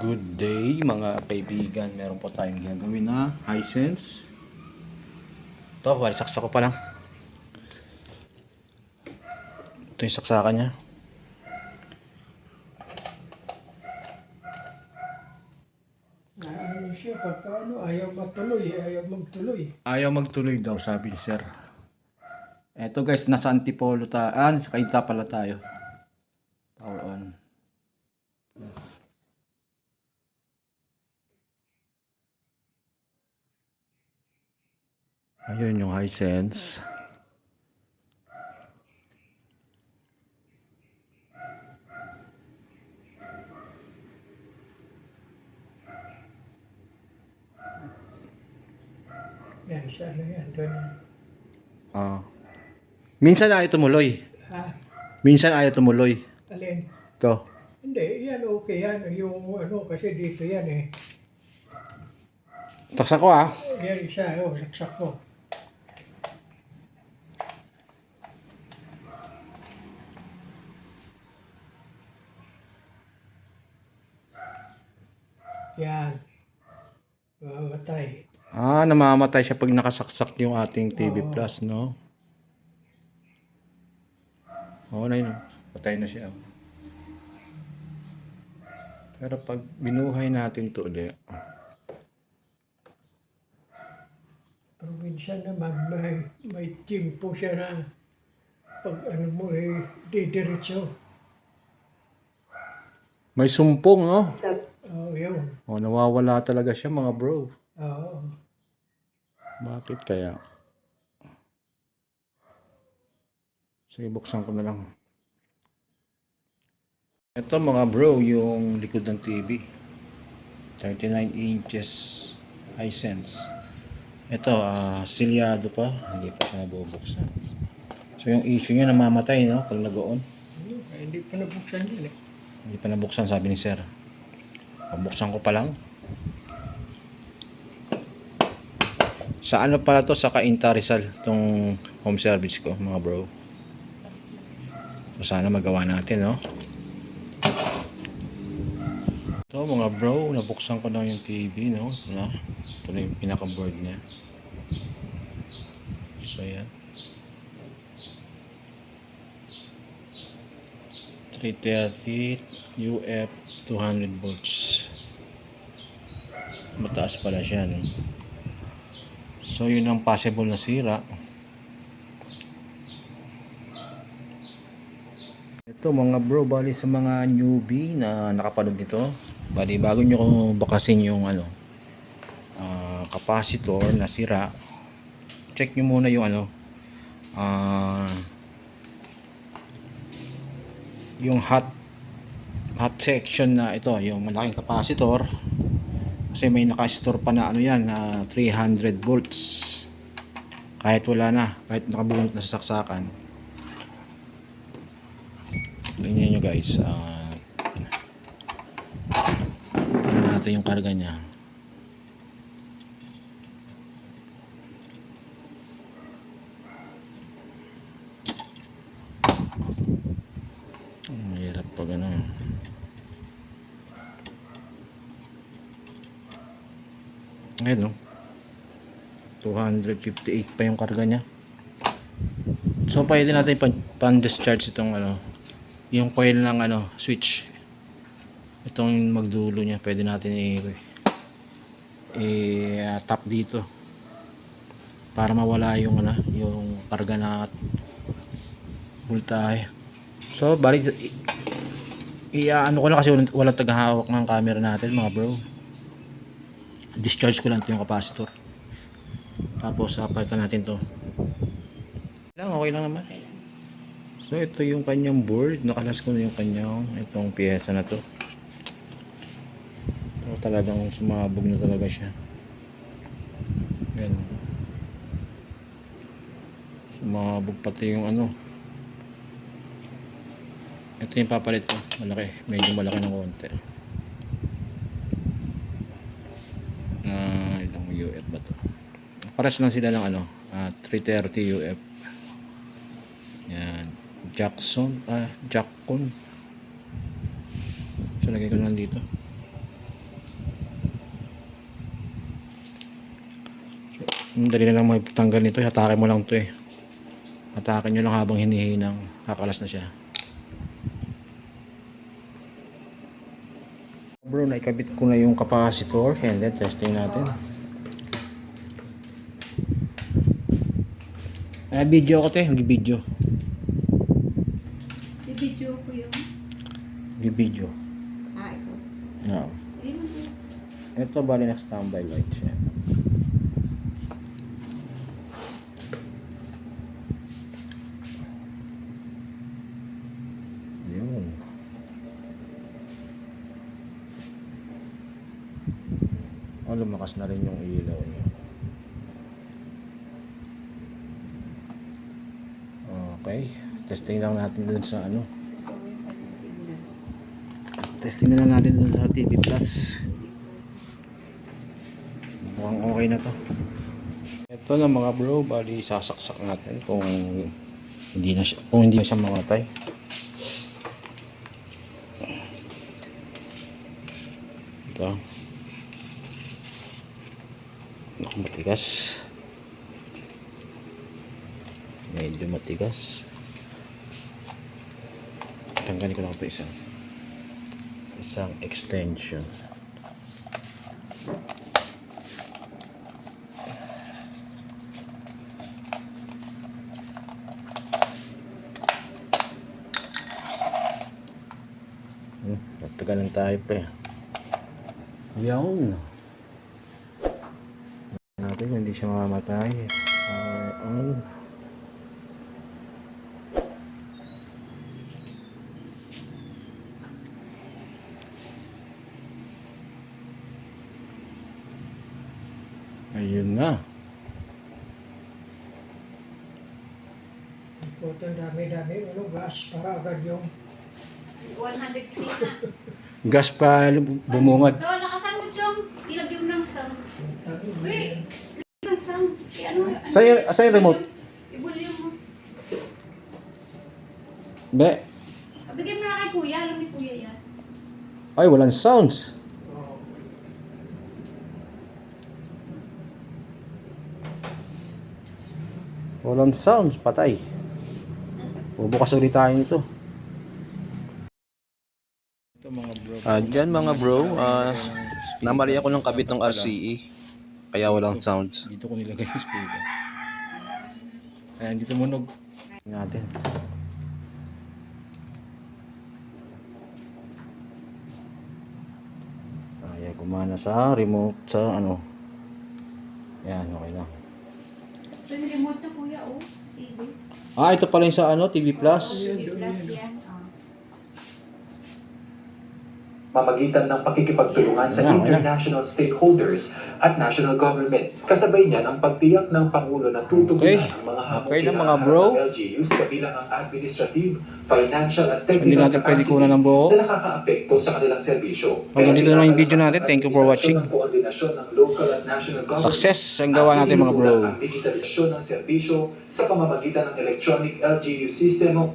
Good day mga kaibigan. Meron po tayong gagawin na Hisense. Ito, saksak ko pa lang. Ito yung saksakan niya. Ano siya, pagka ayaw magtuloy. Ayaw magtuloy daw, sabi ni sir. Eto guys, nasa Antipolo tayo. Kainta pala tayo. Power on. Ayun yung Hisense. Yan siya, yan, doon. Minsan ayaw tumuloy. Ha? Minsan ayaw tumuloy. Alin? Ito. Hindi, yan okay yan. Yung kasi dito yan eh. Saksak ko ah. Yan isa, saksak ko. Yan. Mamatay. Namamatay siya pag nakasaksak yung ating TV Oo. Plus, no? Oo na yun. Patay na siya. Pero pag binuhay natin to ulit, Pero minsan naman may timpo siya na pag mo didiretso. may sumpong, no? Yun. Nawawala talaga siya, mga bro. Oo. Bakit kaya? Sige, buksan ko na lang. Ito mga bro, yung likod ng TV. 39 inches Hisense. Ito, silyado pa. Hindi pa siya nabubuksan. So yung issue niya, namamatay, no? Pag nag-on. Hindi pa nabuksan din eh. Hindi pa nabuksan, sabi ni sir. Pabuksan ko pa lang. Sa ano pala to? Sa Cainta Rizal, itong home service ko, mga bro. So sana magawa natin, no? Ito mga bro, nabuksan ko na yung TV, no? Ito na yung pinaka-board niya. So yan. 330 UF 200 volts. Mataas pala siya, no? So yun ang possible na sira. Ito mga bro, bali sa mga newbie na nakapanood nito, bali bago nyo bakasin yung capacitor na sira, check nyo muna yung yung hot section na ito, yung malaking capacitor, kasi may naka-store pa na yan na 300 volts kahit wala na, kahit nakabunot na sa saksakan. Tingnan nyo guys, tingnan natin yung karga nya. Mahirap pag ano. Ngayon, no? 258 pa yung karga nya. So pwede natin pan-discharge itong yung coil ng switch. Itong magdulo nya, pwede natin tap dito para mawala yung yung karga na voltahe. So bali ko na kasi walang tagahawak ng camera natin, mga bro. Discharge ko lang ito yung capacitor, tapos palitan natin to lang, okay lang naman. So ito yung kanyang board, nakalas ko na yung kanyang itong piyesa na to. So talagang sumabog na talaga siya. Yan, sumabog pati yung ito yung papalit ko, malaki, medyo malaki ng konti. Ilang UF ba to? Pares lang sila ng 330 UF. Yan, Jackson. So lagay ko lang dito. Dali na lang magtanggal nito. Hatakin mo lang to eh. Hatakin nyo lang habang hinihinang. Kakalas na siya. Bro, naikabit ko na yung capacitor. And then testing natin. Video ko te. Mag-video. I-video ko yung... Video. ito. No. Ito bali na standby light siya. Yun. Oh, lumakas na rin yung ilaw niya. Okay. Testing lang natin dun sa ano. Testing na lang natin dun sa TV Plus. Mukhang okay na to. Ito na mga bro, bali sasaksak natin kung hindi na siya mamatay. Ito. Naku, matigas. Medyo matigas. Tanggalin ko lang ito isang extension. Natagalan tayo pre. Yawn. Natin hindi siya mamamatay. On. Ayun na. Ito dami-dami, gas para agad yung 103 na. Gas pa bumungad. Ito, nakasan mo, Chong. Ilagyan mo ng sound. Wait! Ilagyan ng sound. Sa yung remote. I-volume mo. Be. Bigyan mo na kay Kuya. Alam ni Kuya yan. Ay, walang sounds. Walang sounds, patay. Bubukas ulit tayo nito. Ito mga bro. Dyan mga bro, namali ako ng kabit ng RCE. Kaya walang sounds. Dito ko nilagay yung speaker. Ayan, dito munog. Natin. Ayan, kumana sa remote sa ano. Ayan, okay na. Ito yung remote na Kuya, oh. TV. Ito pala yung sa ano, TV Plus. TV Plus yan. Mamagitan ng pakikipagtulungan sa Wala. international stakeholders at national government. Kasabay niyan ang pagtiyak ng Pangulo na tutugunan ang mga hamong Okay na, mga kinakaharap bro. ng LGUs kabilang ang administrative, financial at Hindi technical natin pwede kunan ng buo. na nakakaapekto sa kanilang serbisyo. Hanggang dito na yung video natin. Thank you for watching. Ang koordinasyon ng local at national government. Success ang gawa natin mga bro. Ang digitalisasyon ng serbisyo sa pamamagitan ng electronic LGU system o